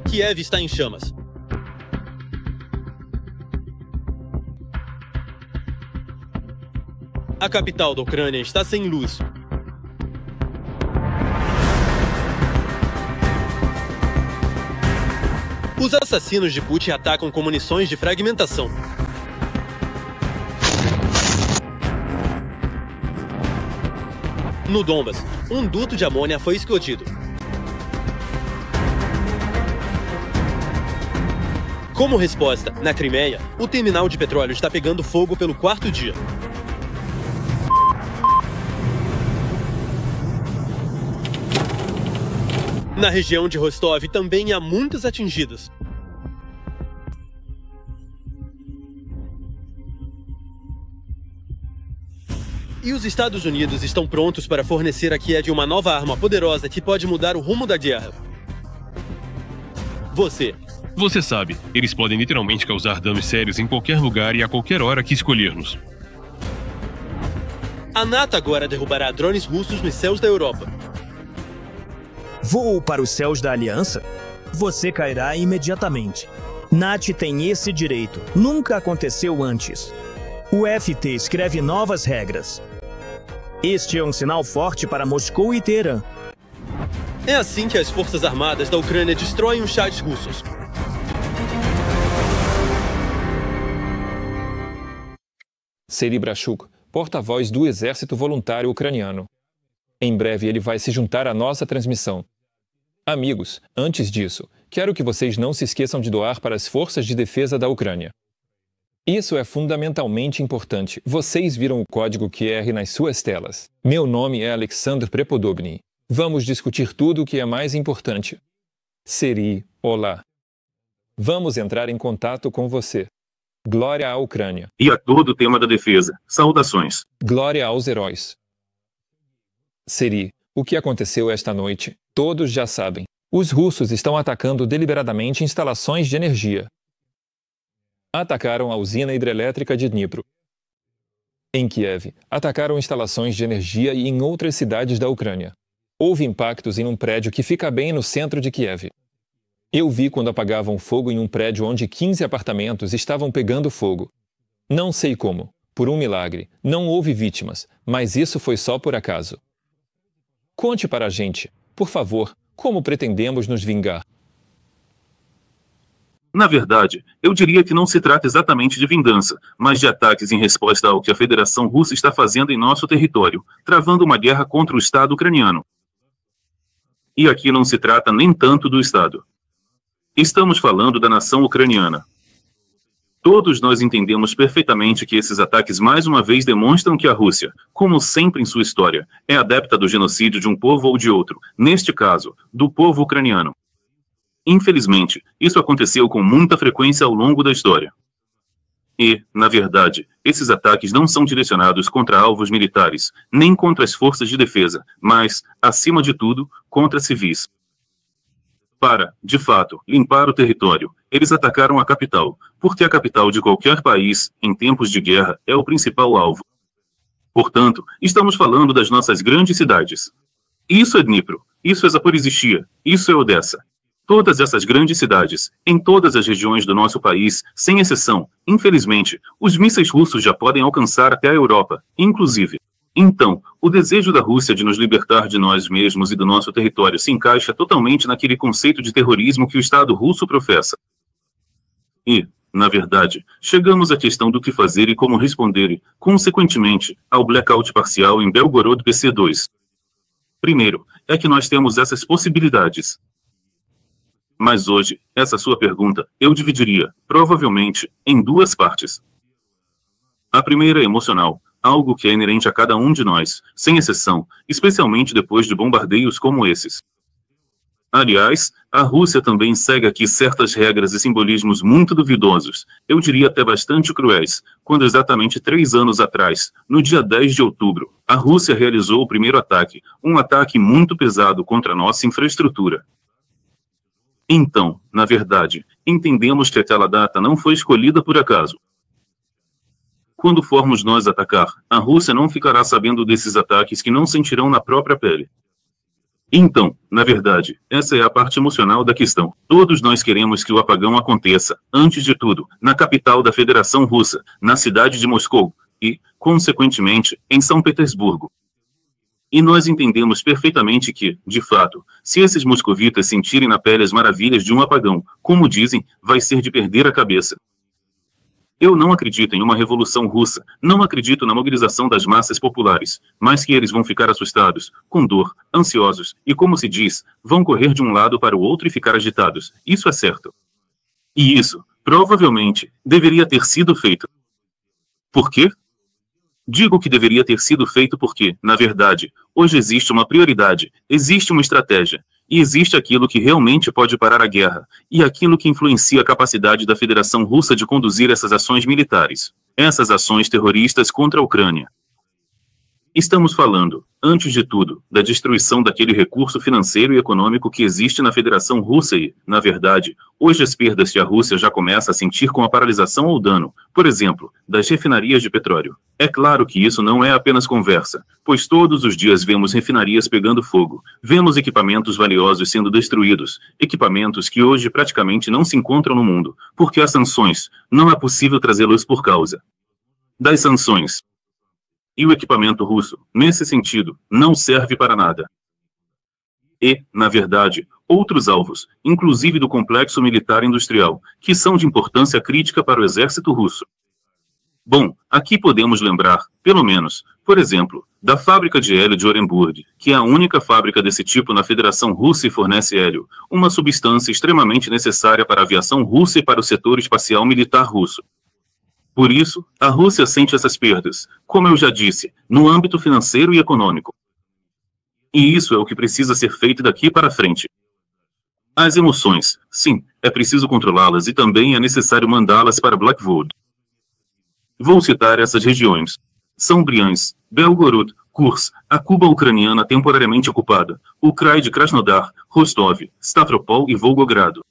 Kiev está em chamas. A capital da Ucrânia está sem luz. Os assassinos de Putin atacam com munições de fragmentação. No Donbas, um duto de amônia foi explodido. Como resposta, na Crimeia, o terminal de petróleo está pegando fogo pelo quarto dia. Na região de Rostov também há muitas atingidas. E os Estados Unidos estão prontos para fornecer a Kiev uma nova arma poderosa que pode mudar o rumo da guerra. Você sabe, eles podem literalmente causar danos sérios em qualquer lugar e a qualquer hora que escolhermos. A NATO agora derrubará drones russos nos céus da Europa. Voo para os céus da Aliança? Você cairá imediatamente. NATO tem esse direito. Nunca aconteceu antes. O FT escreve novas regras. Este é um sinal forte para Moscou e Teherã. É assim que as forças armadas da Ucrânia destroem os chats russos. Serhiy Brashuk, porta-voz do Exército Voluntário Ucraniano. Em breve ele vai se juntar à nossa transmissão. Amigos, antes disso, quero que vocês não se esqueçam de doar para as forças de defesa da Ucrânia. Isso é fundamentalmente importante. Vocês viram o código QR nas suas telas. Meu nome é Alexandr Prepodobny. Vamos discutir tudo o que é mais importante. Serhiy, olá. Vamos entrar em contato com você. Glória à Ucrânia. E a todo o tema da defesa. Saudações. Glória aos heróis. Serhiy, o que aconteceu esta noite? Todos já sabem. Os russos estão atacando deliberadamente instalações de energia. Atacaram a usina hidrelétrica de Dnipro. Em Kiev, atacaram instalações de energia e em outras cidades da Ucrânia. Houve impactos em um prédio que fica bem no centro de Kiev. Eu vi quando apagavam fogo em um prédio onde 15 apartamentos estavam pegando fogo. Não sei como. Por um milagre, não houve vítimas, mas isso foi só por acaso. Conte para a gente, por favor, como pretendemos nos vingar. Na verdade, eu diria que não se trata exatamente de vingança, mas de ataques em resposta ao que a Federação Russa está fazendo em nosso território, travando uma guerra contra o Estado ucraniano. E aqui não se trata nem tanto do Estado. Estamos falando da nação ucraniana. Todos nós entendemos perfeitamente que esses ataques mais uma vez demonstram que a Rússia, como sempre em sua história, é adepta do genocídio de um povo ou de outro, neste caso, do povo ucraniano. Infelizmente, isso aconteceu com muita frequência ao longo da história. E, na verdade, esses ataques não são direcionados contra alvos militares, nem contra as forças de defesa, mas, acima de tudo, contra civis. Para, de fato, limpar o território, eles atacaram a capital, porque a capital de qualquer país, em tempos de guerra, é o principal alvo. Portanto, estamos falando das nossas grandes cidades. Isso é Dnipro, isso é Zaporizhzhia, isso é Odessa. Todas essas grandes cidades, em todas as regiões do nosso país, sem exceção, infelizmente, os mísseis russos já podem alcançar até a Europa, inclusive. Então, o desejo da Rússia de nos libertar de nós mesmos e do nosso território se encaixa totalmente naquele conceito de terrorismo que o Estado russo professa. E, na verdade, chegamos à questão do que fazer e como responder, consequentemente, ao blackout parcial em Belgorod PC2. Primeiro, é que nós temos essas possibilidades. Mas hoje, essa sua pergunta, eu dividiria, provavelmente, em duas partes. A primeira é emocional, algo que é inerente a cada um de nós, sem exceção, especialmente depois de bombardeios como esses. Aliás, a Rússia também segue aqui certas regras e simbolismos muito duvidosos, eu diria até bastante cruéis, quando exatamente 3 anos atrás, no dia 10 de outubro, a Rússia realizou o primeiro ataque, um ataque muito pesado contra a nossa infraestrutura. Então, na verdade, entendemos que aquela data não foi escolhida por acaso. Quando formos nós atacar, a Rússia não ficará sabendo desses ataques que não sentirão na própria pele. Então, Na verdade, essa é a parte emocional da questão. Todos nós queremos que o apagão aconteça, antes de tudo, na capital da Federação Russa, na cidade de Moscou e, consequentemente, em São Petersburgo. E nós entendemos perfeitamente que, de fato, se esses moscovitas sentirem na pele as maravilhas de um apagão, como dizem, vai ser de perder a cabeça. Eu não acredito em uma revolução russa, não acredito na mobilização das massas populares, mas que eles vão ficar assustados, com dor, ansiosos e, como se diz, vão correr de um lado para o outro e ficar agitados. Isso é certo. E isso, provavelmente, deveria ter sido feito. Por quê? Digo que deveria ter sido feito porque, na verdade, hoje existe uma prioridade, existe uma estratégia. E existe aquilo que realmente pode parar a guerra, e aquilo que influencia a capacidade da Federação Russa de conduzir essas ações militares, essas ações terroristas contra a Ucrânia. Estamos falando, antes de tudo, da destruição daquele recurso financeiro e econômico que existe na Federação Russa e, na verdade, hoje as perdas que a Rússia já começa a sentir com a paralisação ou dano, por exemplo, das refinarias de petróleo. É claro que isso não é apenas conversa, pois todos os dias vemos refinarias pegando fogo, vemos equipamentos valiosos sendo destruídos, equipamentos que hoje praticamente não se encontram no mundo, porque há sanções, não é possível trazê-los por causa das sanções. E o equipamento russo, nesse sentido, não serve para nada. E, na verdade, outros alvos, inclusive do complexo militar industrial, que são de importância crítica para o exército russo. Bom, aqui podemos lembrar, pelo menos, por exemplo, da fábrica de hélio de Orenburg, que é a única fábrica desse tipo na Federação Russa e fornece hélio, uma substância extremamente necessária para a aviação russa e para o setor espacial militar russo. Por isso, a Rússia sente essas perdas, como eu já disse, no âmbito financeiro e econômico. E isso é o que precisa ser feito daqui para frente. As emoções, sim, é preciso controlá-las e também é necessário mandá-las para Blackwood. Vou citar essas regiões. São Briansk, Belgorod, Kursk, a Cuba ucraniana temporariamente ocupada, o Krai de Krasnodar, Rostov, Stavropol e Volgogrado.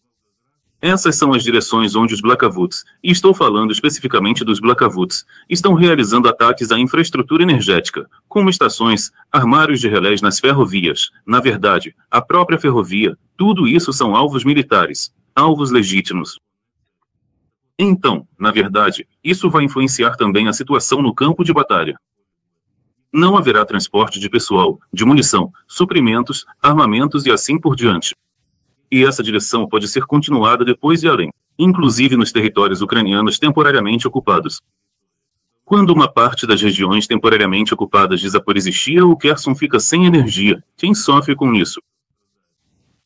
Essas são as direções onde os Blackavuts, e estou falando especificamente dos Blackavuts, estão realizando ataques à infraestrutura energética, como estações, armários de relés nas ferrovias. Na verdade, a própria ferrovia, tudo isso são alvos militares, alvos legítimos. Então, na verdade, isso vai influenciar também a situação no campo de batalha. Não haverá transporte de pessoal, de munição, suprimentos, armamentos e assim por diante. E essa direção pode ser continuada depois e além, inclusive nos territórios ucranianos temporariamente ocupados. Quando uma parte das regiões temporariamente ocupadas de Zaporizhzhia ou Kherson fica sem energia, quem sofre com isso?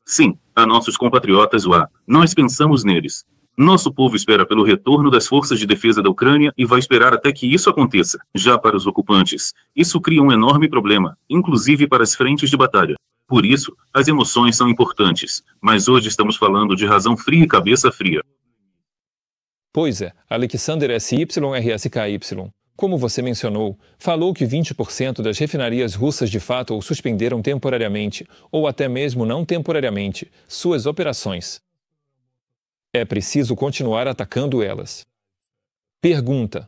Sim, a nossos compatriotas lá, nós pensamos neles. Nosso povo espera pelo retorno das forças de defesa da Ucrânia e vai esperar até que isso aconteça. Já para os ocupantes, isso cria um enorme problema, inclusive para as frentes de batalha. Por isso, as emoções são importantes, mas hoje estamos falando de razão fria e cabeça fria. Pois é, Alexander SYRSKY, como você mencionou, falou que 20% das refinarias russas de fato ou suspenderam temporariamente, ou até mesmo não temporariamente, suas operações. É preciso continuar atacando elas. Pergunta.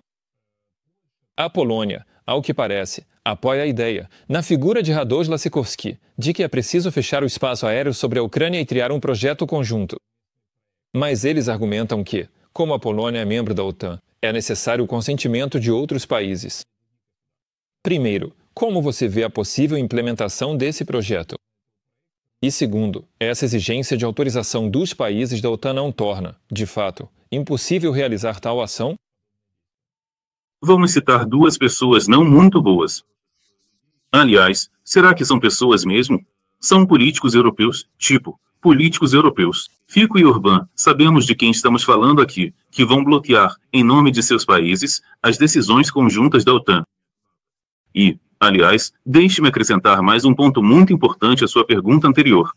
A Polônia, ao que parece, apoia a ideia, na figura de Radoslaw Sikorski, de que é preciso fechar o espaço aéreo sobre a Ucrânia e criar um projeto conjunto. Mas eles argumentam que, como a Polônia é membro da OTAN, é necessário o consentimento de outros países. Primeiro, como você vê a possível implementação desse projeto? E segundo, essa exigência de autorização dos países da OTAN não torna, de fato, impossível realizar tal ação? Vamos citar duas pessoas não muito boas. Aliás, será que são pessoas mesmo? São políticos europeus, tipo, políticos europeus. Fico e Orbán, sabemos de quem estamos falando aqui, que vão bloquear, em nome de seus países, as decisões conjuntas da OTAN. E, aliás, deixe-me acrescentar mais um ponto muito importante à sua pergunta anterior.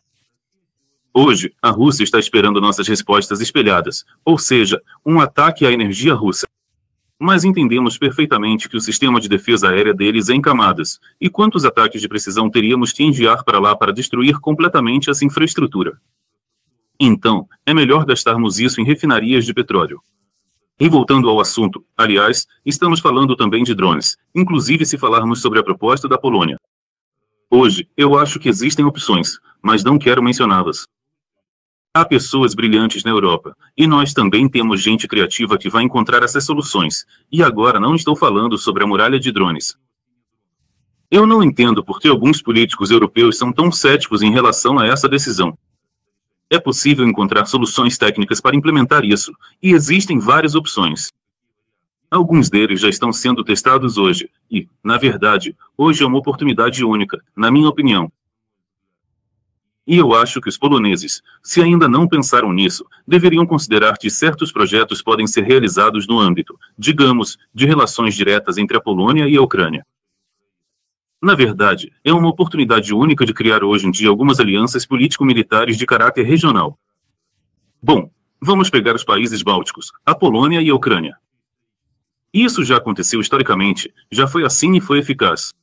Hoje, a Rússia está esperando nossas respostas espelhadas, ou seja, um ataque à energia russa. Mas entendemos perfeitamente que o sistema de defesa aérea deles é em camadas, e quantos ataques de precisão teríamos que enviar para lá para destruir completamente essa infraestrutura. Então, é melhor gastarmos isso em refinarias de petróleo. E voltando ao assunto, aliás, estamos falando também de drones, inclusive se falarmos sobre a proposta da Polônia. Hoje, eu acho que existem opções, mas não quero mencioná-las. Há pessoas brilhantes na Europa, e nós também temos gente criativa que vai encontrar essas soluções, e agora não estou falando sobre a muralha de drones. Eu não entendo por que alguns políticos europeus são tão céticos em relação a essa decisão. É possível encontrar soluções técnicas para implementar isso, e existem várias opções. Alguns deles já estão sendo testados hoje, e, na verdade, hoje é uma oportunidade única, na minha opinião. E eu acho que os poloneses, se ainda não pensaram nisso, deveriam considerar que certos projetos podem ser realizados no âmbito, digamos, de relações diretas entre a Polônia e a Ucrânia. Na verdade, é uma oportunidade única de criar hoje em dia algumas alianças político-militares de caráter regional. Bom, vamos pegar os países bálticos, a Polônia e a Ucrânia. Isso já aconteceu historicamente, já foi assim e foi eficaz.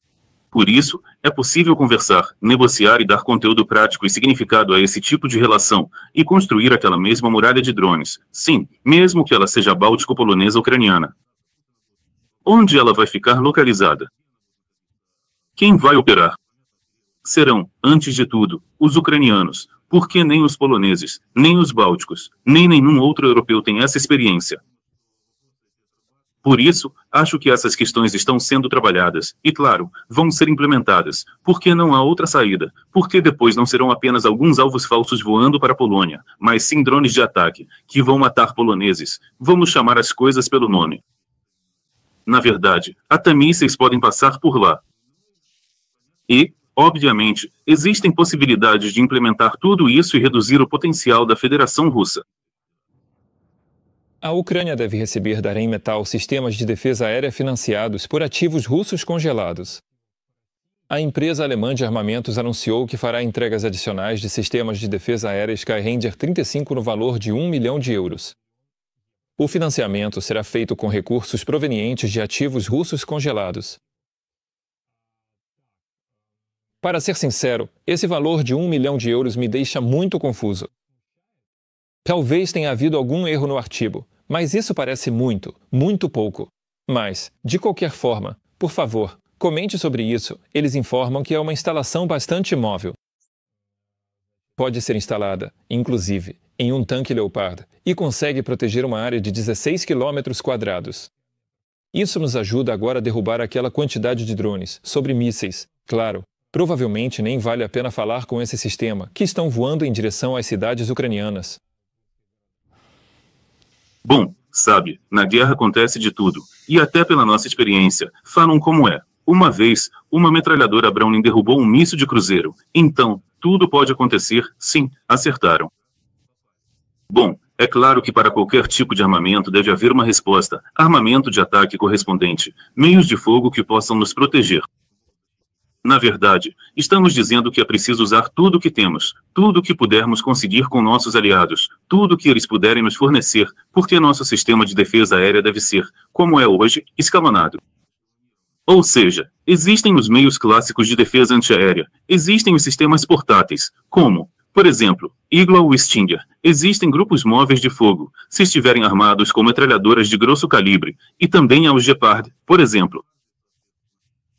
Por isso, é possível conversar, negociar e dar conteúdo prático e significado a esse tipo de relação, e construir aquela mesma muralha de drones, sim, mesmo que ela seja báltico-polonesa-ucraniana. Onde ela vai ficar localizada? Quem vai operar? Serão, antes de tudo, os ucranianos, porque nem os poloneses, nem os bálticos, nem nenhum outro europeu tem essa experiência. Por isso, acho que essas questões estão sendo trabalhadas, e claro, vão ser implementadas, porque não há outra saída, porque depois não serão apenas alguns alvos falsos voando para a Polônia, mas sim drones de ataque, que vão matar poloneses, vamos chamar as coisas pelo nome. Na verdade, até mísseis podem passar por lá. E, obviamente, existem possibilidades de implementar tudo isso e reduzir o potencial da Federação Russa. A Ucrânia deve receber da Rheinmetall sistemas de defesa aérea financiados por ativos russos congelados. A empresa alemã de armamentos anunciou que fará entregas adicionais de sistemas de defesa aérea Skyranger 35 no valor de 1 milhão de euros. O financiamento será feito com recursos provenientes de ativos russos congelados. Para ser sincero, esse valor de 1 milhão de euros me deixa muito confuso. Talvez tenha havido algum erro no artigo, mas isso parece muito, muito pouco. Mas, de qualquer forma, por favor, comente sobre isso. Eles informam que é uma instalação bastante móvel. Pode ser instalada, inclusive, em um tanque Leopard e consegue proteger uma área de 16 km². Isso nos ajuda agora a derrubar aquela quantidade de drones sobre mísseis. Claro, provavelmente nem vale a pena falar com esse sistema, que estão voando em direção às cidades ucranianas. Bom, sabe, na guerra acontece de tudo, e até pela nossa experiência, falam como é. Uma vez, uma metralhadora Browning derrubou um míssil de cruzeiro, então, tudo pode acontecer, sim, acertaram. Bom, é claro que para qualquer tipo de armamento deve haver uma resposta, armamento de ataque correspondente, meios de fogo que possam nos proteger. Na verdade, estamos dizendo que é preciso usar tudo o que temos, tudo o que pudermos conseguir com nossos aliados, tudo o que eles puderem nos fornecer, porque nosso sistema de defesa aérea deve ser, como é hoje, escalonado. Ou seja, existem os meios clássicos de defesa antiaérea, existem os sistemas portáteis, como, por exemplo, Eagle ou Stinger, existem grupos móveis de fogo, se estiverem armados com metralhadoras de grosso calibre, e também há os Gepard, por exemplo.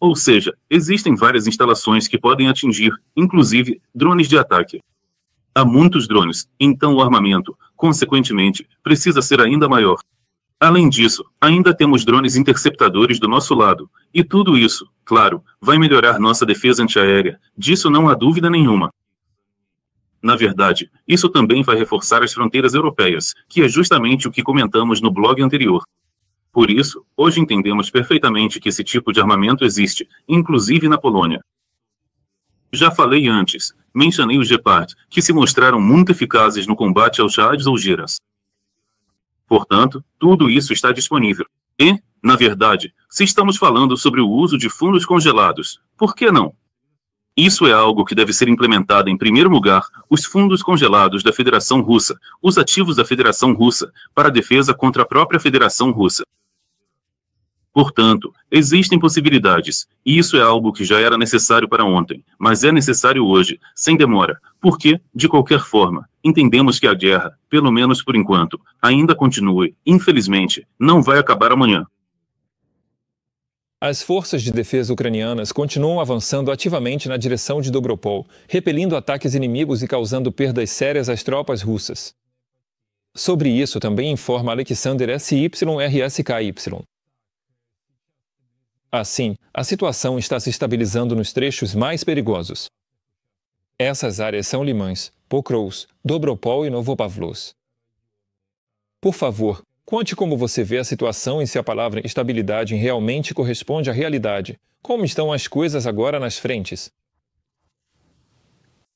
Ou seja, existem várias instalações que podem atingir, inclusive, drones de ataque. Há muitos drones, então o armamento, consequentemente, precisa ser ainda maior. Além disso, ainda temos drones interceptadores do nosso lado, e tudo isso, claro, vai melhorar nossa defesa antiaérea, disso não há dúvida nenhuma. Na verdade, isso também vai reforçar as fronteiras europeias, que é justamente o que comentamos no blog anterior. Por isso, hoje entendemos perfeitamente que esse tipo de armamento existe, inclusive na Polônia. Já falei antes, mencionei os Gepard, que se mostraram muito eficazes no combate aos Shahed ou Giras. Portanto, tudo isso está disponível. E, na verdade, se estamos falando sobre o uso de fundos congelados, por que não? Isso é algo que deve ser implementado em primeiro lugar, os fundos congelados da Federação Russa, os ativos da Federação Russa, para a defesa contra a própria Federação Russa. Portanto, existem possibilidades, e isso é algo que já era necessário para ontem, mas é necessário hoje, sem demora, porque, de qualquer forma, entendemos que a guerra, pelo menos por enquanto, ainda continua e, infelizmente, não vai acabar amanhã. As forças de defesa ucranianas continuam avançando ativamente na direção de Dobropol, repelindo ataques inimigos e causando perdas sérias às tropas russas. Sobre isso também informa Alexander SYRSKY. Assim, a situação está se estabilizando nos trechos mais perigosos. Essas áreas são Limãs, Pokrovsk, Dobropol e Novopavlovsk. Por favor, conte como você vê a situação e se a palavra estabilidade realmente corresponde à realidade. Como estão as coisas agora nas frentes?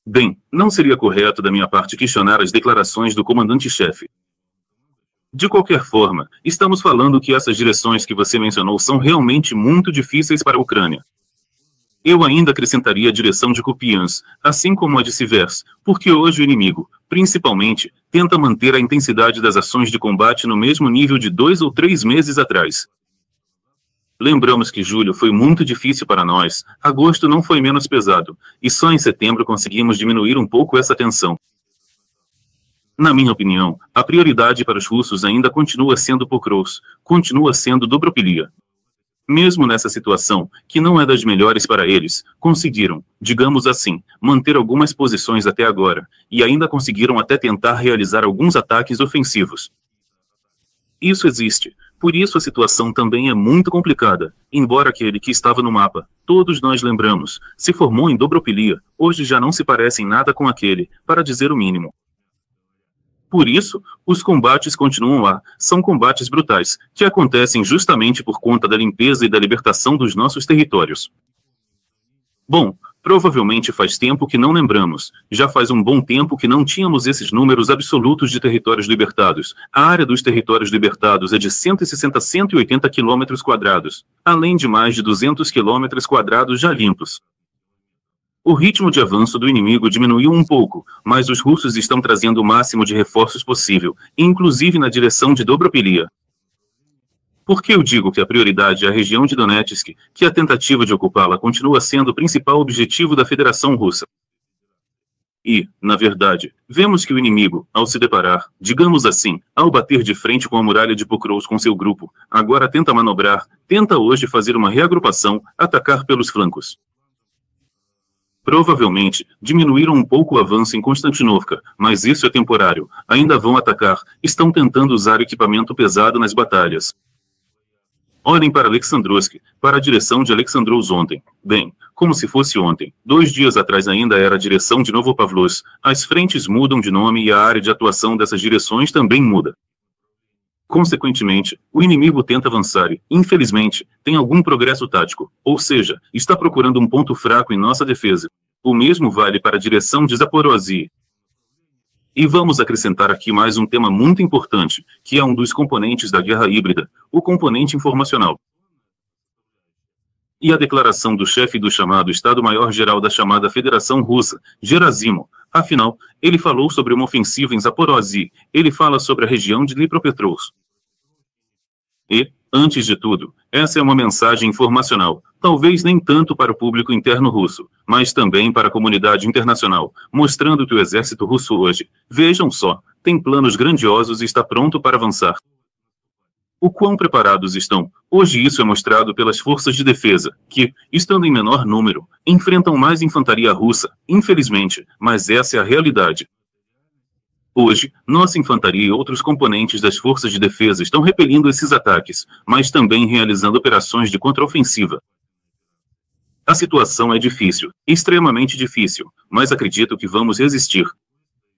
Bem, não seria correto da minha parte questionar as declarações do comandante-chefe. De qualquer forma, estamos falando que essas direções que você mencionou são realmente muito difíceis para a Ucrânia. Eu ainda acrescentaria a direção de Kupiansk, assim como a de Siversk, porque hoje o inimigo, principalmente, tenta manter a intensidade das ações de combate no mesmo nível de 2 ou 3 meses atrás. Lembramos que julho foi muito difícil para nós, agosto não foi menos pesado, e só em setembro conseguimos diminuir um pouco essa tensão. Na minha opinião, a prioridade para os russos ainda continua sendo Pokrovsk, continua sendo Dobropilia. Mesmo nessa situação, que não é das melhores para eles, conseguiram, digamos assim, manter algumas posições até agora, e ainda conseguiram até tentar realizar alguns ataques ofensivos. Isso existe, por isso a situação também é muito complicada, embora aquele que estava no mapa, todos nós lembramos, se formou em Dobropilia, hoje já não se parece em nada com aquele, para dizer o mínimo. Por isso, os combates continuam lá, são combates brutais, que acontecem justamente por conta da limpeza e da libertação dos nossos territórios. Bom, provavelmente faz tempo que não lembramos, já faz um bom tempo que não tínhamos esses números absolutos de territórios libertados. A área dos territórios libertados é de 160 a 180 km², além de mais de 200 km² já limpos. O ritmo de avanço do inimigo diminuiu um pouco, mas os russos estão trazendo o máximo de reforços possível, inclusive na direção de Dobropilia. Por que eu digo que a prioridade é a região de Donetsk, que a tentativa de ocupá-la continua sendo o principal objetivo da Federação Russa? E, na verdade, vemos que o inimigo, ao se deparar, digamos assim, ao bater de frente com a muralha de Pokrovsk com seu grupo, agora tenta manobrar, tenta hoje fazer uma reagrupação, atacar pelos flancos. Provavelmente, diminuíram um pouco o avanço em Konstantinovka, mas isso é temporário. Ainda vão atacar, estão tentando usar equipamento pesado nas batalhas. Olhem para Alexandrovsk, para a direção de Alexandrovsk ontem. Bem, como se fosse ontem. 2 dias atrás ainda era a direção de Novopavlovsk. As frentes mudam de nome e a área de atuação dessas direções também muda. Consequentemente, o inimigo tenta avançar e, infelizmente, tem algum progresso tático, ou seja, está procurando um ponto fraco em nossa defesa. O mesmo vale para a direção de Zaporozhye. E vamos acrescentar aqui mais um tema muito importante, que é um dos componentes da guerra híbrida, o componente informacional. E a declaração do chefe do chamado Estado-Maior-Geral da chamada Federação Russa, Gerasimov. Afinal, ele falou sobre uma ofensiva em Zaporozhye, ele fala sobre a região de Dnipropetrovsk. E, antes de tudo, essa é uma mensagem informacional, talvez nem tanto para o público interno russo, mas também para a comunidade internacional, mostrando que o exército russo hoje, vejam só, tem planos grandiosos e está pronto para avançar. O quão preparados estão? Hoje isso é mostrado pelas forças de defesa, que, estando em menor número, enfrentam mais infantaria russa, infelizmente, mas essa é a realidade. Hoje, nossa infantaria e outros componentes das forças de defesa estão repelindo esses ataques, mas também realizando operações de contraofensiva. A situação é difícil, extremamente difícil, mas acredito que vamos resistir.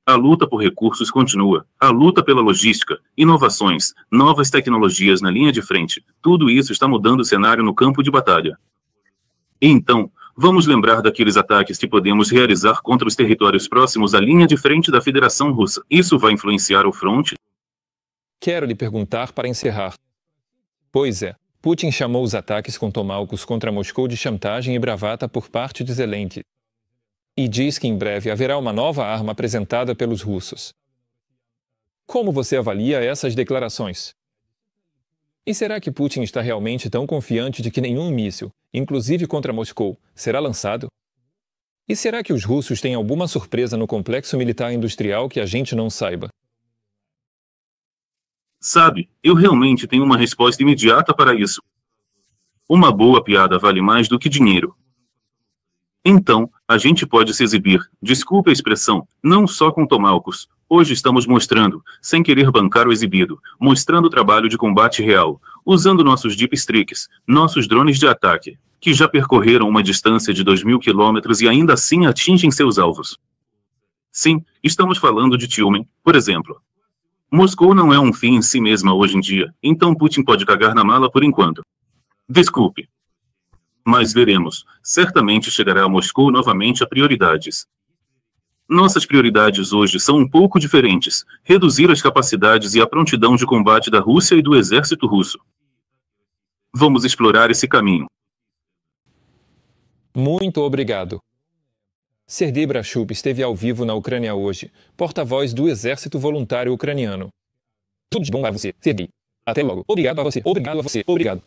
A luta por recursos continua, a luta pela logística, inovações, novas tecnologias na linha de frente, tudo isso está mudando o cenário no campo de batalha. E então, vamos lembrar daqueles ataques que podemos realizar contra os territórios próximos à linha de frente da Federação Russa. Isso vai influenciar o fronte? Quero lhe perguntar para encerrar. Pois é, Putin chamou os ataques com tomahawks contra Moscou de chantagem e bravata por parte de Zelensky. E diz que em breve haverá uma nova arma apresentada pelos russos. Como você avalia essas declarações? E será que Putin está realmente tão confiante de que nenhum míssil, inclusive contra Moscou, será lançado? E será que os russos têm alguma surpresa no complexo militar industrial que a gente não saiba? Sabe, eu realmente tenho uma resposta imediata para isso. Uma boa piada vale mais do que dinheiro. Então, a gente pode se exibir, desculpe a expressão, não só com tomahawks. Hoje estamos mostrando, sem querer bancar o exibido, mostrando o trabalho de combate real, usando nossos deep streaks, nossos drones de ataque, que já percorreram uma distância de 2.000 quilômetros e ainda assim atingem seus alvos. Sim, estamos falando de Tyumen, por exemplo. Moscou não é um fim em si mesma hoje em dia, então Putin pode cagar na mala por enquanto. Desculpe. Mas veremos, certamente chegará a Moscou novamente a prioridades. Nossas prioridades hoje são um pouco diferentes, reduzir as capacidades e a prontidão de combate da Rússia e do exército russo. Vamos explorar esse caminho. Muito obrigado. Sergei Brashub esteve ao vivo na Ucrânia hoje, porta-voz do Exército Voluntário Ucraniano. Tudo de bom a você, Sergei. Até logo. Obrigado a você. Obrigado a você. Obrigado.